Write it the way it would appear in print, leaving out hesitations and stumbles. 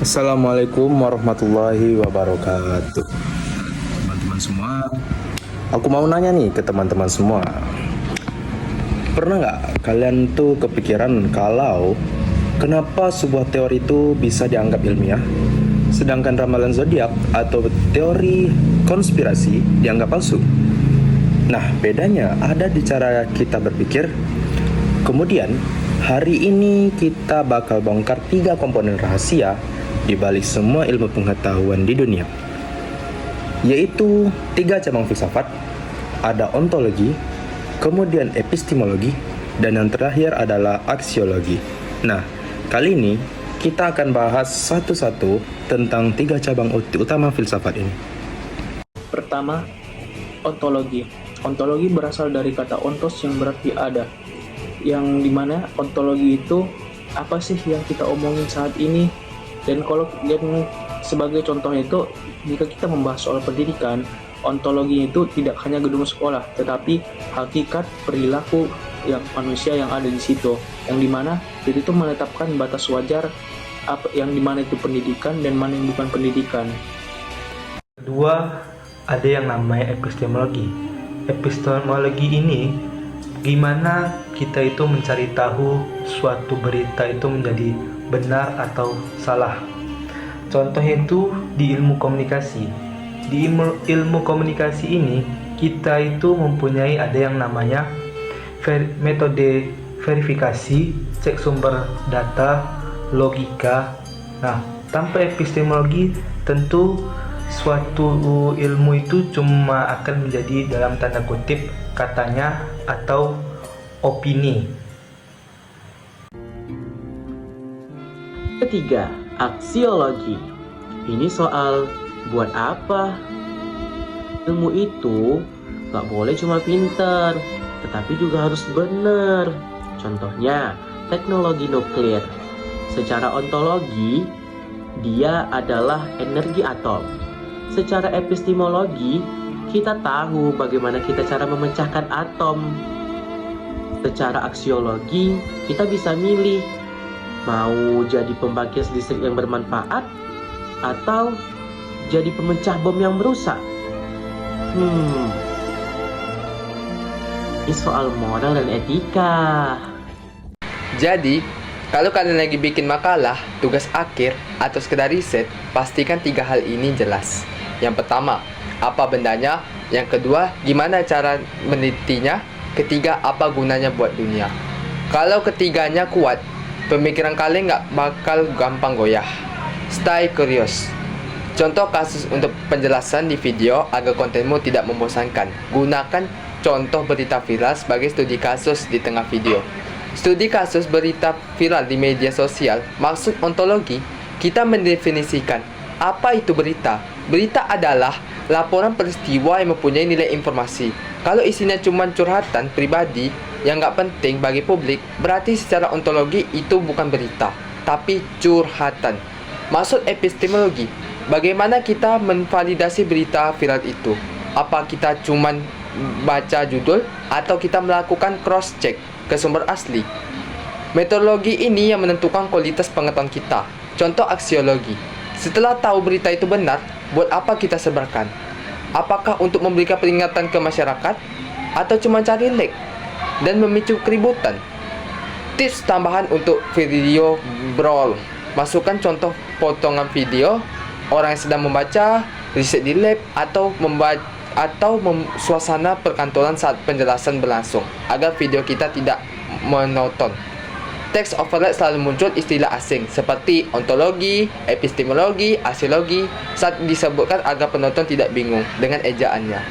Assalamualaikum warahmatullahi wabarakatuh. Teman-teman semua, aku mau nanya nih ke teman-teman semua. Pernah nggak kalian tuh kepikiran kalau kenapa sebuah teori itu bisa dianggap ilmiah, sedangkan ramalan zodiak atau teori konspirasi dianggap palsu? Nah, bedanya ada di cara kita berpikir. Kemudian, hari ini kita bakal bongkar 3 komponen rahasia di balik semua ilmu pengetahuan di dunia, yaitu 3 cabang filsafat, ada ontologi, kemudian epistemologi, dan yang terakhir adalah aksiologi. Nah, kali ini kita akan bahas satu-satu tentang 3 cabang utama filsafat ini. Pertama, ontologi. Ontologi berasal dari kata ontos yang berarti ada, yang dimana ontologi itu apa sih yang kita omongin saat ini. Dan sebagai contohnya itu, jika kita membahas soal pendidikan, ontologi itu tidak hanya gedung sekolah, tetapi hakikat perilaku yang manusia yang ada di situ, yang dimana itu menetapkan batas wajar apa yang dimana itu pendidikan dan mana yang bukan pendidikan. Kedua, ada yang namanya epistemologi. Epistemologi ini gimana kita itu mencari tahu suatu berita itu menjadi benar atau salah. Contohnya itu di ilmu komunikasi. Di ilmu komunikasi ini kita itu mempunyai ada yang namanya metode verifikasi, cek sumber data, logika. Nah, tanpa epistemologi tentu suatu ilmu itu cuma akan menjadi dalam tanda kutip katanya atau opini. Ketiga, aksiologi. Ini soal buat apa? Ilmu itu gak boleh cuma pinter, tetapi juga harus benar. Contohnya, teknologi nuklir. Secara ontologi, dia adalah energi atom. Secara epistemologi, kita tahu bagaimana kita cara memecahkan atom. Secara aksiologi, kita bisa milih mau jadi pembangkit listrik yang bermanfaat atau jadi pemecah bom yang merusak. Ini soal moral dan etika. Jadi, kalau kalian lagi bikin makalah, tugas akhir, atau sekedar riset, pastikan 3 hal ini jelas. Yang pertama, apa bendanya? Yang kedua, gimana cara menelitinya? Ketiga, apa gunanya buat dunia? Kalau ketiganya kuat, pemikiran kalian nggak bakal gampang goyah. Stay curious. Contoh kasus untuk penjelasan di video agar kontenmu tidak membosankan. Gunakan contoh berita viral sebagai studi kasus di tengah video. Studi kasus berita viral di media sosial. Maksud ontologi, kita mendefinisikan apa itu berita. Berita adalah laporan peristiwa yang mempunyai nilai informasi. Kalau isinya cuma curhatan pribadi yang nggak penting bagi publik, berarti secara ontologi itu bukan berita, tapi curhatan. Maksud epistemologi, bagaimana kita memvalidasi berita viral itu? Apa kita cuma baca judul atau kita melakukan cross check ke sumber asli? Metodologi ini yang menentukan kualitas pengetahuan kita. Contoh aksiologi, setelah tahu berita itu benar, buat apa kita sebarkan? Apakah untuk memberikan peringatan ke masyarakat atau cuma cari like dan memicu keributan? Tips tambahan untuk video brawl, masukkan contoh potongan video orang yang sedang membaca, riset di lab, atau suasana perkantoran saat penjelasan berlangsung agar video kita tidak monoton. Teks overlap selalu muncul istilah asing seperti ontologi, epistemologi, aksiologi saat disebutkan agar penonton tidak bingung dengan ejaannya.